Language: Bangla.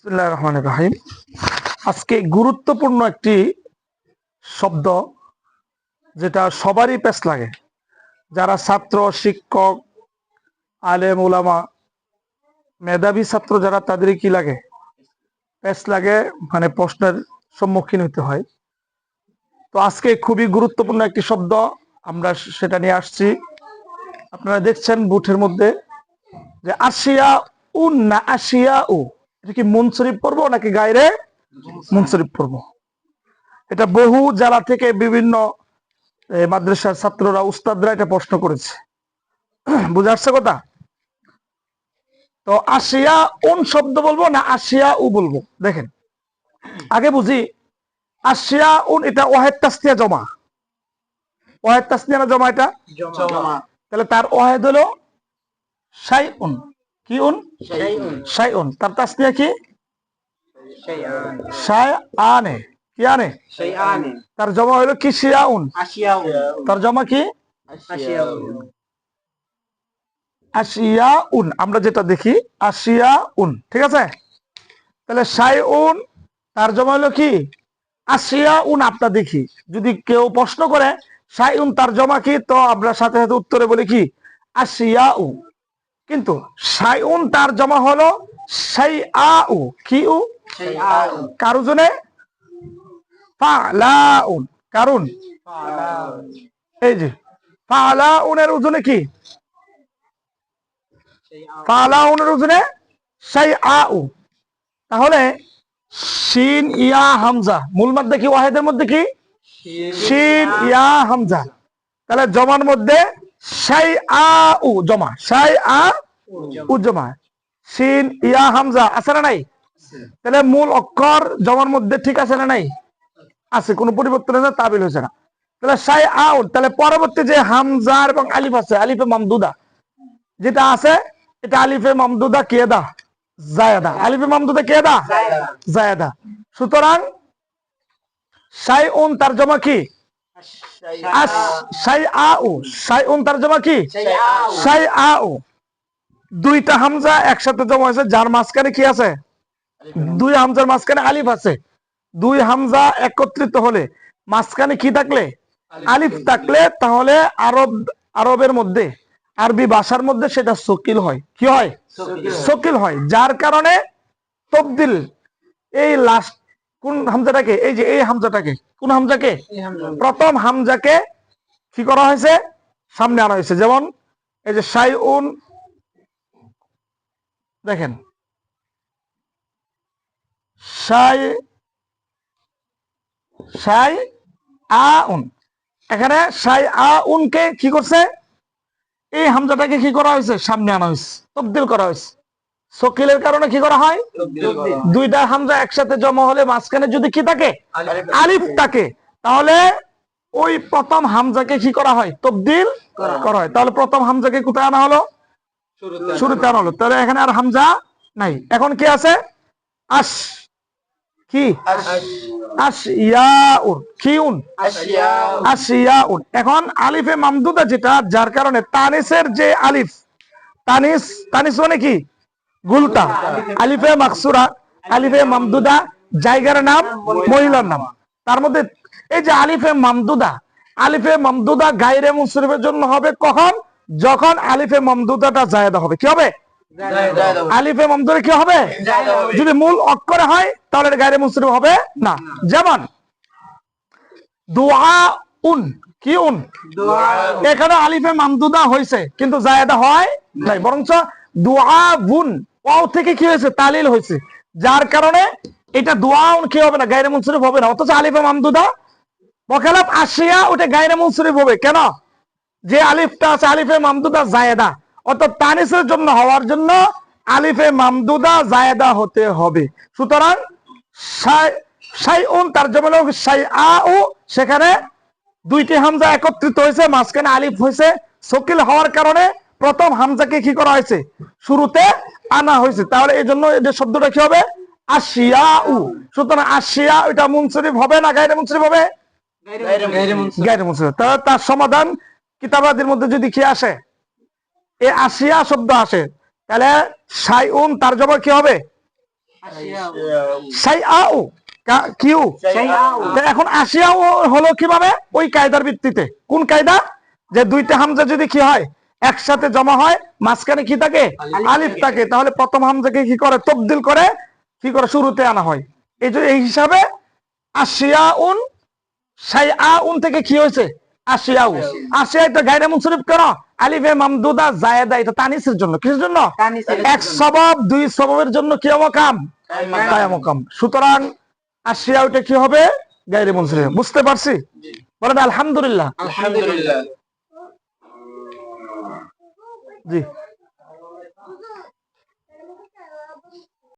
বিসমিল্লাহির রহমানির রহিম। আজকে গুরুত্বপূর্ণ একটি শব্দ যেটা সবারই পেশ লাগে, যারা ছাত্র, শিক্ষক, আলেম, ওলামা, মেধাবী ছাত্র যারা, তাদের কি লাগে? পেশ লাগে, মানে প্রশ্নের সম্মুখীন হতে হয়। তো আজকে খুবই গুরুত্বপূর্ণ একটি শব্দ, আমরা সেটা নিয়ে আসছি। আপনারা দেখছেন বুথের মধ্যে যে আসিয়া উন না আসিয়া উ, এটা কি মুনসরিফ পড়ব নাকি গায়রে মুনসরিফ পড়ব? এটা বহু জেলা থেকে বিভিন্ন মাদ্রাসার ছাত্ররা, উস্তাদরা এটা প্রশ্ন করেছে। বুঝে আসছে কথা? তো আসিয়া উন শব্দ বলবো না আসিয়া উ বলবো? দেখেন, আগে বুঝি। আসিয়া উন এটা ওয়াহেদ তাসনিয়া জমা। ওয়াহেদ তাসনিয়া না জমা? এটা জমা। তাহলে তার ওয়াহেদ হলো শাইউন। কি উন? শাইউন। তার তাসনিয়া কি? শাইআনে। কি আনে? শাইআনে। তার জমা হলো কি? শিয়াউন। তার জমা কি? আশিয়াউন। আমরা যেটা দেখি আশিয়াউন, ঠিক আছে? তাহলে শাইউন তার জমা হলো কি? আশিয়াউন। আমরা দেখি, যদি কেউ প্রশ্ন করে শাইউন তার জমা কি, তো আমরা সাথে সাথে উত্তরে বলি কি? আশিয়াউ। কিন্তু শাইউন তার জমা হলো শাইআউ। কি উ? কার ওজনে? ফালাউন। কারণ এই যে ফালাউনের ওজনে কি? ফালাউনের ওজনে শাইআউ। তাহলে শিন ইয়া হামজা, মূল মাদ্দা কি? ওয়াহেদের মধ্যে কি? শিন ইয়া হামজা। তাহলে জমার মধ্যে শাইআউ জমা, শাইআউ জমা। শিন ইয়া হামজা আছে না নাই? তাহলে মূল অক্ষর জমার মধ্যে ঠিক আছে না নাই? আছে, কোনো পরিবর্তন হয়েছে, তাবিল হয়েছে না। তাহলে শাইআউ। তাহলে পরবর্তী যে হামজা এবং আলিফ আছে, আলিফে মামদুদা যেটা আছে, এটা আলিফে মামদুদা কিয়েদা জায়েদা। আলিফে মামদুদা কিয়েদা জায়েদা। সুতরাং শাইউন তার জমা কি? শাইআউ। শাইউন তার জমা কি? শাইআউ। দুইটা হামজা একসাথে জমা হয়েছে, যার মাঝখানে কি আছে? দুই হামজার মাঝখানে আলিফ আছে। দুই হামজা একত্রিত হলে মাঝখানে কি থাকলে? আলিফ থাকলে, তাহলে আরবের মধ্যে, আরবি ভাষার মধ্যে সেটা সকিল হয়। কি হয়? সকিল হয়। যার কারণে তবদিল, এই লাস্ট কোন হামজাটাকে, এই যে এই হামজাটাকে, কোন হামজাকে? প্রথম হামজাকে কি করা হয়েছে? সামনে আনা হয়েছে। যেমন এই যে শাইউন, দেখেন শাইআউন, এখানে শাইআউনকে কি করছে? এই হামজাটাকে কি করা হয়েছে? সামনে আনা হয়েছে, তবদিল করা হয়েছে। সকিলের কারণে কি করা হয়? দুইটা হামজা একসাথে জমা হলে মাঝখানে যদি কি থাকে? আলিফ থাকে, তাহলে ওই প্রথম হামজাকে কি করা হয়? তবদিল করা হয়। তাহলে প্রথম হামজাকে কোথায় আনা হলো? শুরুতে আনা হলো। তাহলে এখানে আর হামজা নাই, এখন কি আছে? আশ। কি? আশিয়াউন। কিউন? আশিয়াউন। এখন আলিফে মামদুদা যেটা, যার কারণে তানিসের যে আলিফ, তানিস, তানিস মানে কি? গুলটা। আলিফে মাকসুরা, আলিফে মামদুদা জায়গার নাম, মহিলার নাম। তার মধ্যে এই যে আলিফে মামদুদা, আলিফে মামদুদা গায়রে মুনসরিফের জন্য হবে কখন? যখন আলিফে মামদুদাটা জায়েদা হবে। কি হবে? আলিফে মামদুদা কি হবে? যদি মূল অক্ষরে হয় তাহলে এটা গায়রে মুনসরিফ হবে না। যেমন দুআউন। কি উন? এখানে আলিফে মামদুদা হয়েছে কিন্তু জায়েদা হয় নাই, বরঞ্চ দুআবুন, ওয়াও থেকে কি হয়েছে? তালিল হয়েছে। যার কারণে এটা দুআউন কি হবে না? গায়রে মুনসরিফ হবে না। অথচ আলিফে মামদুদা বখালাফ আশিয়া, ওটা গায়রে মুনসরিফ হবে। কেন? যে আলিফটা আছে আলিফে মামদুদা জায়েদা, অর্থাৎ তানিসের জন্য হওয়ার জন্য আলিফে মামদুদা জায়েদা হতে হবে। সুতরাং শাইউন তার জমা হলো শাইআউ। সেখানে দুইটি হামজা একত্রিত হয়েছে, মাঝখানে আলিফ হয়েছে। সকিল হওয়ার কারণে প্রথম হামজাকে কি করা হয়েছে? শুরুতে আনা হয়েছে। তাহলে এই জন্য এই শব্দটা কি হবে? আশিয়াউ। সুতরাং আশিয়া এটা মুনসরিফ হবে না গায়রে মুনসরিফ হবে? গায়রে মুনসরিফ। তাহলে তার সমাধান কিতাবাদের মধ্যে যদি কি আসে, এই আশিয়া শব্দ আসে, তাহলে শাইউন তার জমা কি হবে? শাইআউ কিউ এখন আশিয়াও হলো কিভাবে? ওই কায়দার ভিত্তিতে। কোন কায়দা? যে দুইটা হামজা যদি কি হয় একসাথে জমা হয়, মাঝখানে কি থাকে? আলিফ থাকে, তাহলে প্রথম হামজাকে কি করে? তবদিল করে কি করে শুরুতে আনা হয়। এই হিসাবে আশিয়াউন শাইআউন থেকে কি হয়েছে? আশিয়াউ। আশিয়া এটা গায়রে মুনসরিফ কেন? আলিফে মামদুদা জায়েদা, এটা তানিসের জন্য। কিসের জন্য? এক সবাব দুই সবাবের জন্য কি মকাম? কায়া মকাম। সুতরাং আশিয়াউ এটা কি হবে? গায়রে মুনসরিফ। বুঝতে পারছি? বলেন আলহামদুলিল্লাহ। আলহামদুলিল্লাহ। জি।